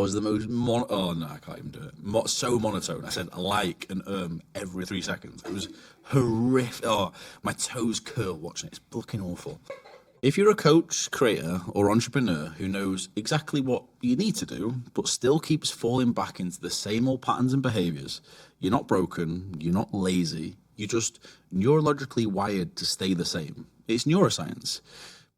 was the most oh no, I can't even do it. So monotone. I said like and every 3 seconds. It was horrific. Oh, my toes curl watching it. It's fucking awful. If you're a coach, creator, or entrepreneur who knows exactly what you need to do, but still keeps falling back into the same old patterns and behaviors, you're not broken, you're not lazy, you're just neurologically wired to stay the same. It's neuroscience.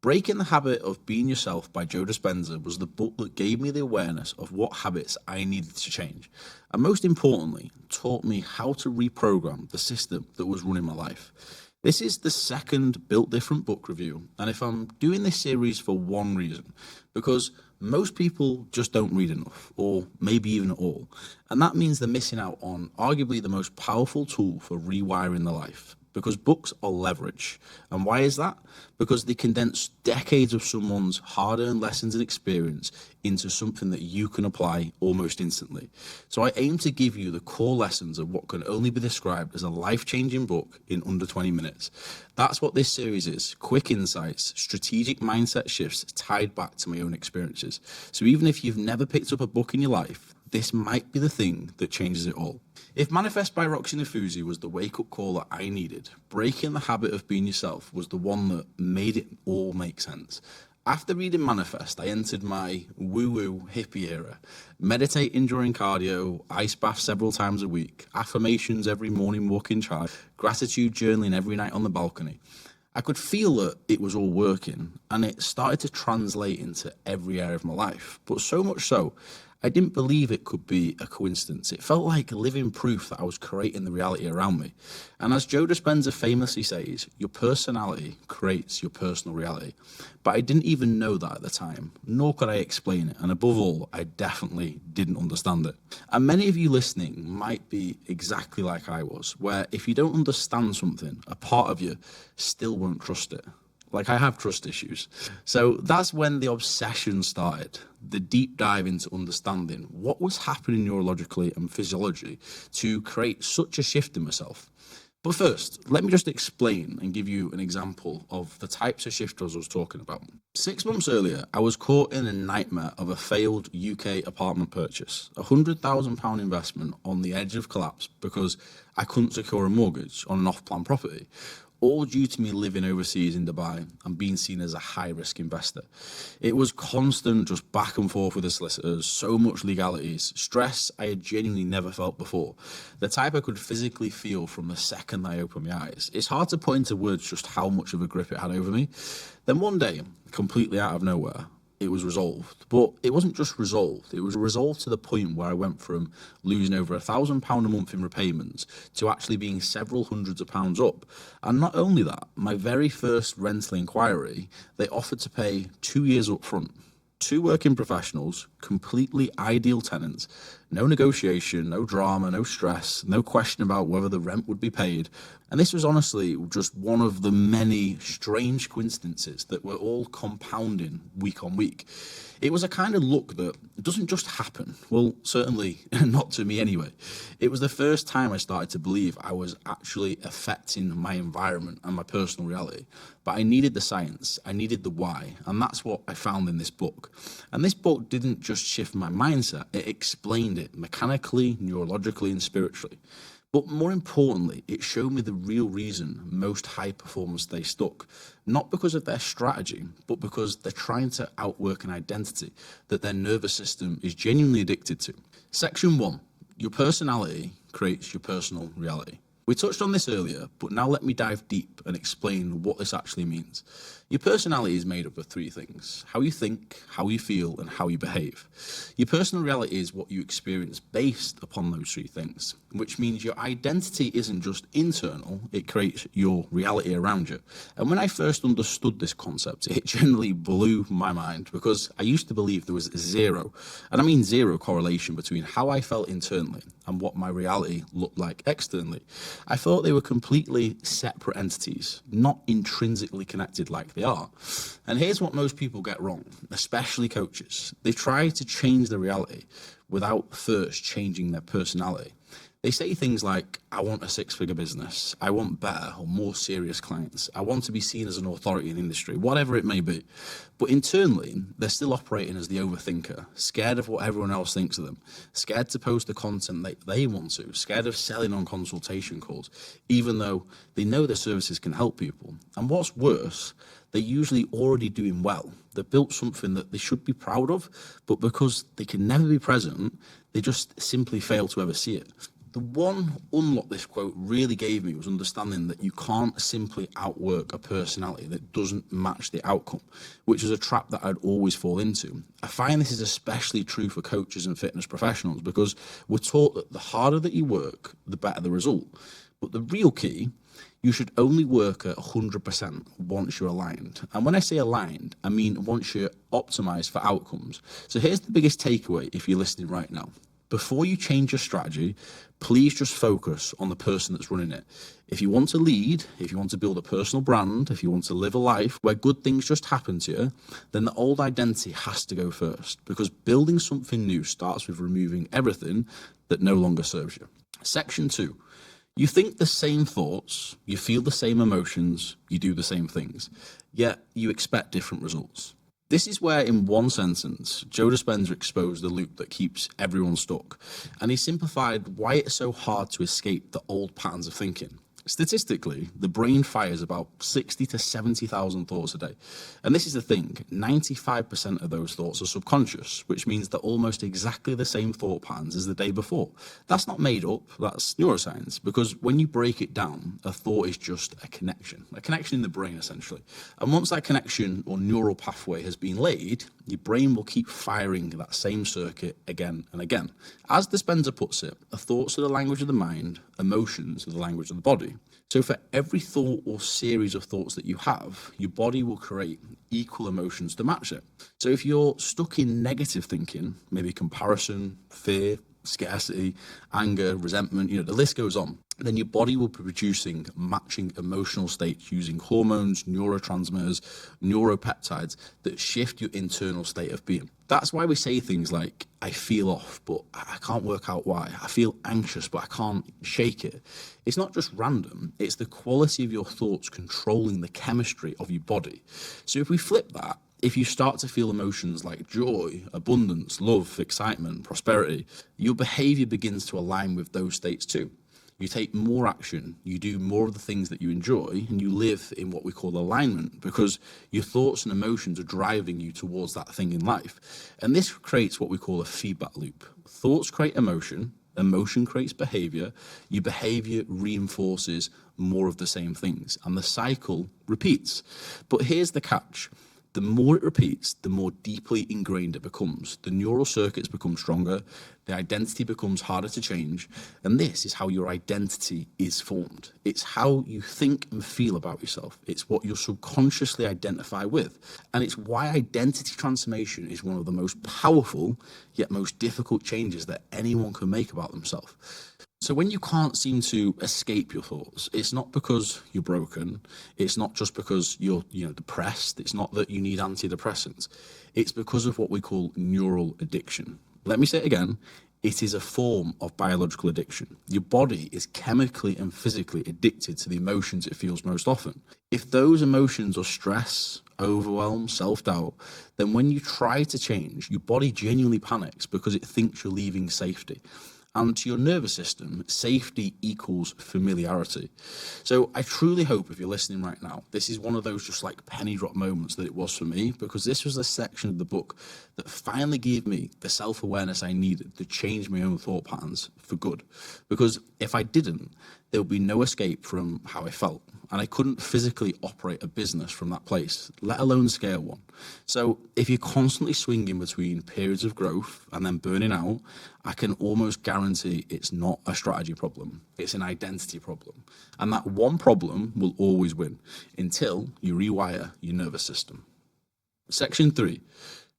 Breaking the Habit of Being Yourself by Joe Dispenza was the book that gave me the awareness of what habits I needed to change, and most importantly, taught me how to reprogram the system that was running my life. This is the second Built Different book review, and if I'm doing this series for one reason, because most people just don't read enough, or maybe even at all, and that means they're missing out on arguably the most powerful tool for rewiring their life. Because books are leverage. And why is that? Because they condense decades of someone's hard-earned lessons and experience into something that you can apply almost instantly. So I aim to give you the core lessons of what can only be described as a life-changing book in under 20 minutes. That's what this series is: quick insights, strategic mindset shifts tied back to my own experiences. So even if you've never picked up a book in your life, this might be the thing that changes it all. If Manifest by Roxy Nafouzi was the wake-up call that I needed, Breaking the Habit of Being Yourself was the one that made it all make sense. After reading Manifest, I entered my woo-woo hippie era. Meditating during cardio, ice bath several times a week, affirmations every morning walking charge, gratitude journaling every night on the balcony. I could feel that it was all working, and it started to translate into every area of my life. But so much so, I didn't believe it could be a coincidence. It felt like living proof that I was creating the reality around me. And as Joe Dispenza famously says, your personality creates your personal reality. But I didn't even know that at the time, nor could I explain it. And above all, I definitely didn't understand it. And many of you listening might be exactly like I was, where if you don't understand something, a part of you still won't trust it. Like, I have trust issues. So that's when the obsession started, the deep dive into understanding what was happening neurologically and physiologically to create such a shift in myself. But first, let me just explain and give you an example of the types of shifters I was talking about. 6 months earlier, I was caught in a nightmare of a failed UK apartment purchase, a £100,000 investment on the edge of collapse because I couldn't secure a mortgage on an off-plan property, all due to me living overseas in Dubai and being seen as a high-risk investor. It was constant, just back and forth with the solicitors, so much legalities, stress I had genuinely never felt before, the type I could physically feel from the second I opened my eyes. It's hard to put into words just how much of a grip it had over me. Then one day, completely out of nowhere, it was resolved. But it wasn't just resolved, it was resolved to the point where I went from losing over £1,000 a month in repayments to actually being several hundreds of pounds up. And not only that, my very first rental inquiry, they offered to pay 2 years up front. 2 working professionals, completely ideal tenants, no negotiation, no drama, no stress, no question about whether the rent would be paid. And this was honestly just one of the many strange coincidences that were all compounding week on week. It was a kind of luck that doesn't just happen. Well, certainly not to me anyway. It was the first time I started to believe I was actually affecting my environment and my personal reality. But I needed the science, I needed the why, and that's what I found in this book. And this book didn't just shift my mindset, it explained it mechanically, neurologically, and spiritually. But more importantly, it showed me the real reason most high performers stay stuck. Not because of their strategy, but because they're trying to outwork an identity that their nervous system is genuinely addicted to. Section 1, your personality creates your personal reality. We touched on this earlier, but now let me dive deep and explain what this actually means. Your personality is made up of 3 things: how you think, how you feel, and how you behave. Your personal reality is what you experience based upon those 3 things, which means your identity isn't just internal, it creates your reality around you. And when I first understood this concept, it generally blew my mind because I used to believe there was zero, and I mean zero correlation between how I felt internally and what my reality looked like externally. I thought they were completely separate entities, not intrinsically connected like they are. And here's what most people get wrong, especially coaches. They try to change their reality without first changing their personality. They say things like, I want a six-figure business, I want better or more serious clients, I want to be seen as an authority in the industry, whatever it may be. But internally, they're still operating as the overthinker, scared of what everyone else thinks of them, scared to post the content they want to, scared of selling on consultation calls, even though they know their services can help people. And what's worse, they're usually already doing well. They've built something that they should be proud of, but because they can never be present, they just simply fail to ever see it. The one unlock this quote really gave me was understanding that you can't simply outwork a personality that doesn't match the outcome, which is a trap that I'd always fall into. I find this is especially true for coaches and fitness professionals because we're taught that the harder that you work, the better the result. But the real key, you should only work at 100% once you're aligned. And when I say aligned, I mean once you're optimized for outcomes. So here's the biggest takeaway if you're listening right now. Before you change your strategy, please just focus on the person that's running it. If you want to lead, if you want to build a personal brand, if you want to live a life where good things just happen to you, then the old identity has to go first, because building something new starts with removing everything that no longer serves you. Section 2. You think the same thoughts, you feel the same emotions, you do the same things, yet you expect different results. This is where, in one sentence, Joe Dispenza exposed the loop that keeps everyone stuck, and he simplified why it's so hard to escape the old patterns of thinking. Statistically, the brain fires about 60 to 70,000 thoughts a day. And this is the thing, 95% of those thoughts are subconscious, which means they're almost exactly the same thought patterns as the day before. That's not made up, that's neuroscience, because when you break it down, a thought is just a connection in the brain, essentially. And once that connection or neural pathway has been laid, your brain will keep firing that same circuit again and again. As Dispenza puts it, thoughts are the language of the mind, emotions are the language of the body. So for every thought or series of thoughts that you have, your body will create equal emotions to match it. So if you're stuck in negative thinking, maybe comparison, fear, scarcity, anger, resentment, the list goes on, then your body will be producing matching emotional states using hormones, neurotransmitters, neuropeptides that shift your internal state of being. That's why we say things like, I feel off, but I can't work out why. I feel anxious, but I can't shake it. It's not just random. It's the quality of your thoughts controlling the chemistry of your body. So if we flip that, if you start to feel emotions like joy, abundance, love, excitement, prosperity, your behavior begins to align with those states too. You take more action, you do more of the things that you enjoy, and you live in what we call alignment because your thoughts and emotions are driving you towards that thing in life. And this creates what we call a feedback loop. Thoughts create emotion, emotion creates behavior, your behavior reinforces more of the same things, and the cycle repeats. But here's the catch. The more it repeats, the more deeply ingrained it becomes. The neural circuits become stronger, the identity becomes harder to change, and this is how your identity is formed. It's how you think and feel about yourself. It's what you subconsciously identify with. And it's why identity transformation is one of the most powerful, yet most difficult changes that anyone can make about themselves. So when you can't seem to escape your thoughts, it's not because you're broken. It's not just because you're depressed. It's not that you need antidepressants. It's because of what we call neural addiction. Let me say it again. It is a form of biological addiction. Your body is chemically and physically addicted to the emotions it feels most often. If those emotions are stress, overwhelm, self-doubt, then when you try to change, your body genuinely panics because it thinks you're leaving safety. And to your nervous system, safety equals familiarity. So I truly hope if you're listening right now, this is one of those just like penny drop moments that it was for me, because this was the section of the book that finally gave me the self-awareness I needed to change my own thought patterns for good. Because if I didn't, there would be no escape from how I felt. And I couldn't physically operate a business from that place, let alone scale one. So if you're constantly swinging between periods of growth and then burning out, I can almost guarantee it's not a strategy problem. It's an identity problem. And that one problem will always win until you rewire your nervous system. Section 3,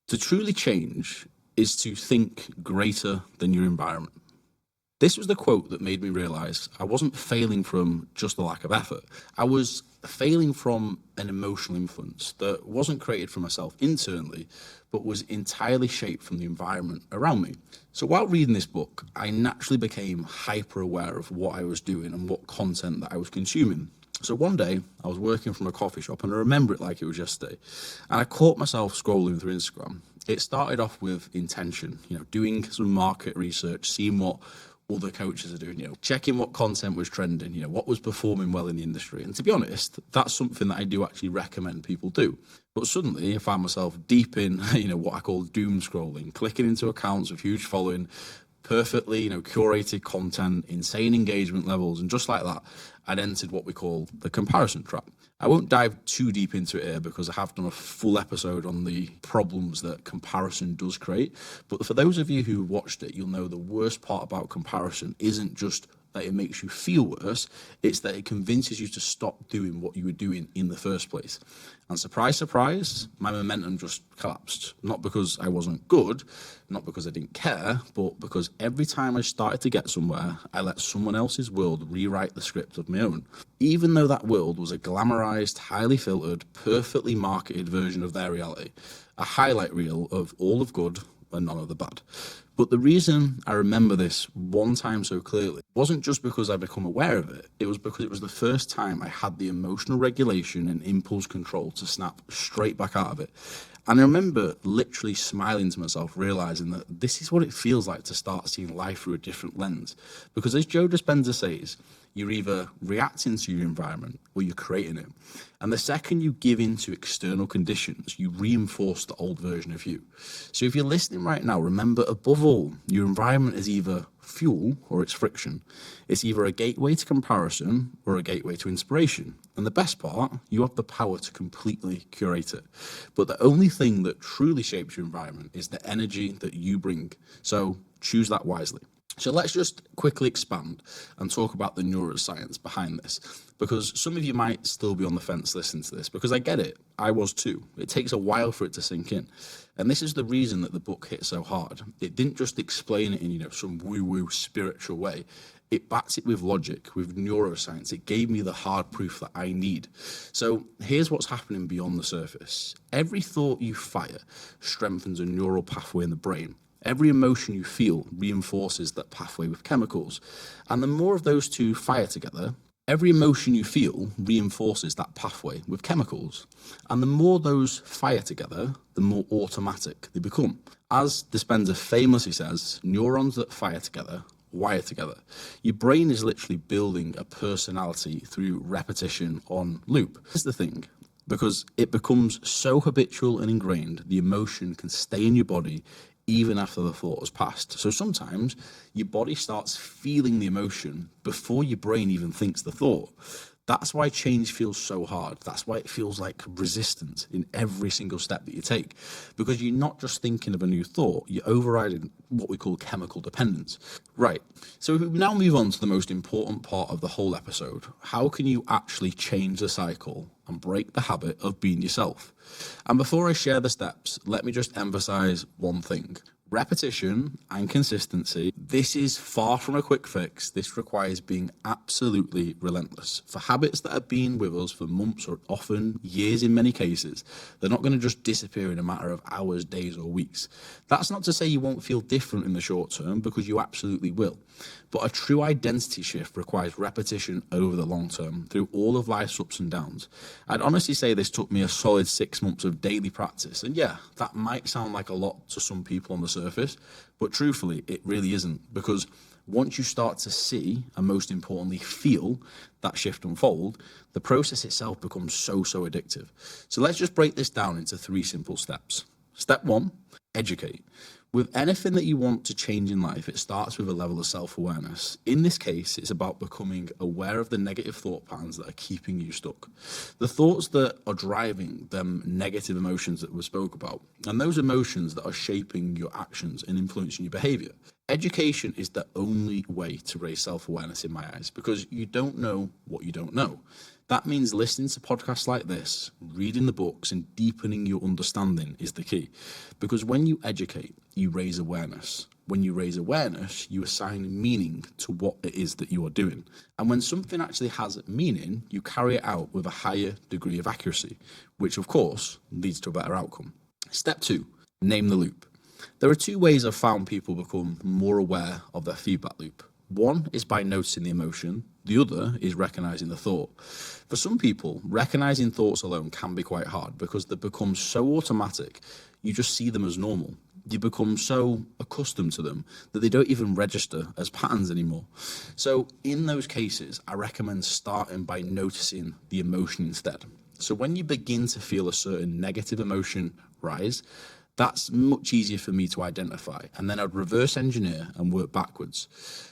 to truly change is to think greater than your environment. This was the quote that made me realize I wasn't failing from just a lack of effort. I was failing from an emotional influence that wasn't created for myself internally, but was entirely shaped from the environment around me. So while reading this book, I naturally became hyper aware of what I was doing and what content that I was consuming. So one day I was working from a coffee shop, and I remember it like it was yesterday, and I caught myself scrolling through Instagram. It started off with intention, doing some market research, seeing what other coaches are doing, checking what content was trending, what was performing well in the industry. And to be honest, that's something that I do actually recommend people do. But suddenly I found myself deep in, what I call doom scrolling, clicking into accounts with huge following, perfectly, curated content, insane engagement levels. And just like that, I'd entered what we call the comparison trap. I won't dive too deep into it here because I have done a full episode on the problems that comparison does create. But for those of you who watched it, you'll know the worst part about comparison isn't just that it makes you feel worse, it's that it convinces you to stop doing what you were doing in the first place. And surprise, surprise, my momentum just collapsed. Not because I wasn't good, not because I didn't care, but because every time I started to get somewhere, I let someone else's world rewrite the script of my own. Even though that world was a glamorized, highly filtered, perfectly marketed version of their reality, a highlight reel of all of good and none of the bad. But the reason I remember this one time so clearly wasn't just because I become aware of it. It was because it was the first time I had the emotional regulation and impulse control to snap straight back out of it. And I remember literally smiling to myself, realizing that this is what it feels like to start seeing life through a different lens. Because as Joe Dispenza says, you're either reacting to your environment or you're creating it. And the second you give in to external conditions, you reinforce the old version of you. So if you're listening right now, remember above all, your environment is either fuel or it's friction. It's either a gateway to comparison or a gateway to inspiration. And the best part, you have the power to completely curate it. But the only thing that truly shapes your environment is the energy that you bring. So choose that wisely. So let's just quickly expand and talk about the neuroscience behind this, because some of you might still be on the fence listening to this, because I get it. I was too. It takes a while for it to sink in. And this is the reason that the book hit so hard. It didn't just explain it in, some woo-woo spiritual way. It backs it with logic, with neuroscience. It gave me the hard proof that I need. So here's what's happening beyond the surface. Every thought you fire strengthens a neural pathway in the brain. Every emotion you feel reinforces that pathway with chemicals. And the more of those two fire together, every emotion you feel reinforces that pathway with chemicals. And the more those fire together, the more automatic they become. As Dispenza famously says, neurons that fire together wire together. Your brain is literally building a personality through repetition on loop. Here's the thing. Because it becomes so habitual and ingrained, the emotion can stay in your body even after the thought has passed. So sometimes your body starts feeling the emotion before your brain even thinks the thought. That's why change feels so hard. That's why it feels like resistance in every single step that you take. Because you're not just thinking of a new thought, you're overriding what we call chemical dependence. Right, so if we now move on to the most important part of the whole episode, how can you actually change the cycle and break the habit of being yourself? And before I share the steps, let me just emphasize one thing. Repetition and consistency, this is far from a quick fix. This requires being absolutely relentless. For habits that have been with us for months or often years in many cases, they're not going to just disappear in a matter of hours, days or weeks. That's not to say you won't feel different in the short term, because you absolutely will. But a true identity shift requires repetition over the long term through all of life's ups and downs. I'd honestly say this took me a solid 6 months of daily practice. And yeah, that might sound like a lot to some people on the surface, but truthfully, it really isn't. Because once you start to see, and most importantly, feel that shift unfold, the process itself becomes so addictive. So let's just break this down into 3 simple steps. Step 1, educate. With anything that you want to change in life, it starts with a level of self-awareness. In this case, it's about becoming aware of the negative thought patterns that are keeping you stuck. The thoughts that are driving them negative emotions that we spoke about, and those emotions that are shaping your actions and influencing your behavior. Education is the only way to raise self-awareness in my eyes, because you don't know what you don't know. That means listening to podcasts like this, reading the books, and deepening your understanding is the key. Because when you educate, you raise awareness. When you raise awareness, you assign meaning to what it is that you are doing. And when something actually has meaning, you carry it out with a higher degree of accuracy, which of course leads to a better outcome. Step 2, name the loop. There are 2 ways I've found people become more aware of their feedback loop. One is by noticing the emotion, the other is recognizing the thought. For some people, recognizing thoughts alone can be quite hard because they become so automatic, you just see them as normal. You become so accustomed to them that they don't even register as patterns anymore. So in those cases, I recommend starting by noticing the emotion instead. So when you begin to feel a certain negative emotion rise, that's much easier for me to identify. And then I'd reverse engineer and work backwards.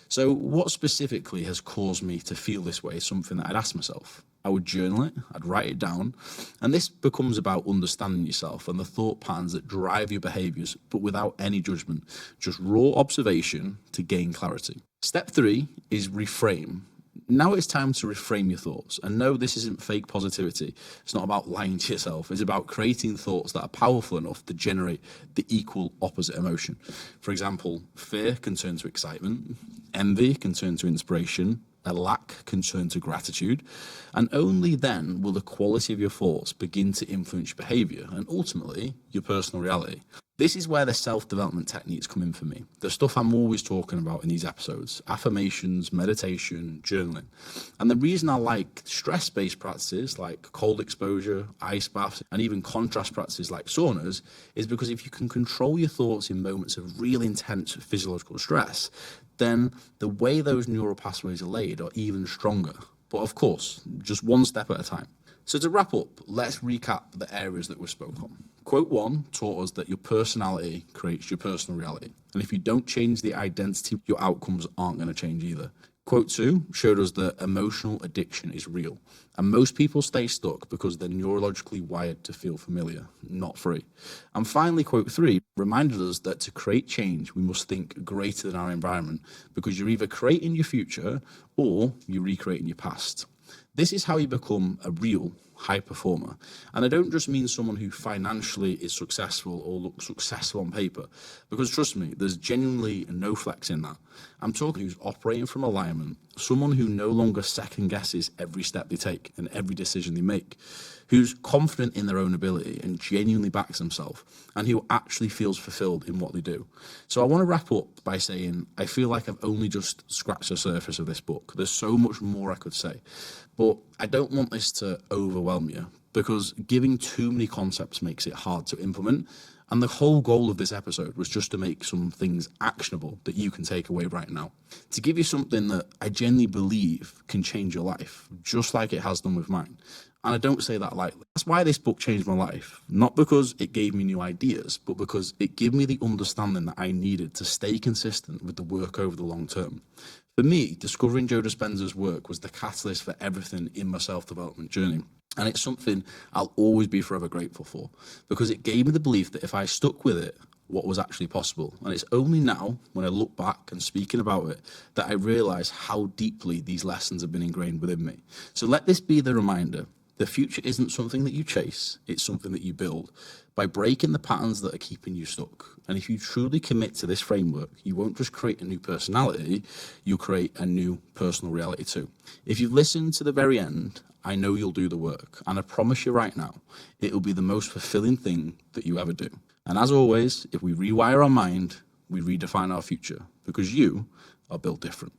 So what specifically has caused me to feel this way is something that I'd ask myself. I would journal it, I'd write it down. And this becomes about understanding yourself and the thought patterns that drive your behaviors, but without any judgment, just raw observation to gain clarity. Step 3 is reframe. Now it's time to reframe your thoughts. And no, this isn't fake positivity. It's not about lying to yourself. It's about creating thoughts that are powerful enough to generate the equal opposite emotion. For example, fear can turn to excitement, envy can turn to inspiration, a lack can turn to gratitude, and only then will the quality of your thoughts begin to influence your behavior and ultimately your personal reality. This is where the self-development techniques come in for me. The stuff I'm always talking about in these episodes, affirmations, meditation, journaling. And the reason I like stress-based practices like cold exposure, ice baths, and even contrast practices like saunas is because if you can control your thoughts in moments of real intense physiological stress, then the way those neural pathways are laid are even stronger. But of course, just one step at a time. So to wrap up, let's recap the areas that we spoke on. Quote 1 taught us that your personality creates your personal reality. And if you don't change the identity, your outcomes aren't going to change either. Quote 2 showed us that emotional addiction is real. And most people stay stuck because they're neurologically wired to feel familiar, not free. And finally, quote 3 reminded us that to create change, we must think greater than our environment because you're either creating your future or you're recreating your past. This is how you become a real high performer. And I don't just mean someone who financially is successful or looks successful on paper, because trust me, there's genuinely no flex in that. I'm talking who's operating from alignment, someone who no longer second guesses every step they take and every decision they make, who's confident in their own ability and genuinely backs themselves, and who actually feels fulfilled in what they do. So I want to wrap up by saying I feel like I've only just scratched the surface of this book. There's so much more I could say, but I don't want this to overwhelm you because giving too many concepts makes it hard to implement. And the whole goal of this episode was just to make some things actionable that you can take away right now. To give you something that I genuinely believe can change your life, just like it has done with mine. And I don't say that lightly. That's why this book changed my life. Not because it gave me new ideas, but because it gave me the understanding that I needed to stay consistent with the work over the long term. For me, discovering Joe Dispenza's work was the catalyst for everything in my self-development journey. And it's something I'll always be forever grateful for because it gave me the belief that if I stuck with it, what was actually possible. And it's only now, when I look back and speaking about it, that I realise how deeply these lessons have been ingrained within me. So let this be the reminder. The future isn't something that you chase, it's something that you build by breaking the patterns that are keeping you stuck. And if you truly commit to this framework, you won't just create a new personality, you'll create a new personal reality too. If you've listened to the very end, I know you'll do the work. And I promise you right now, it'll be the most fulfilling thing that you ever do. And as always, if we rewire our mind, we redefine our future because you are built different.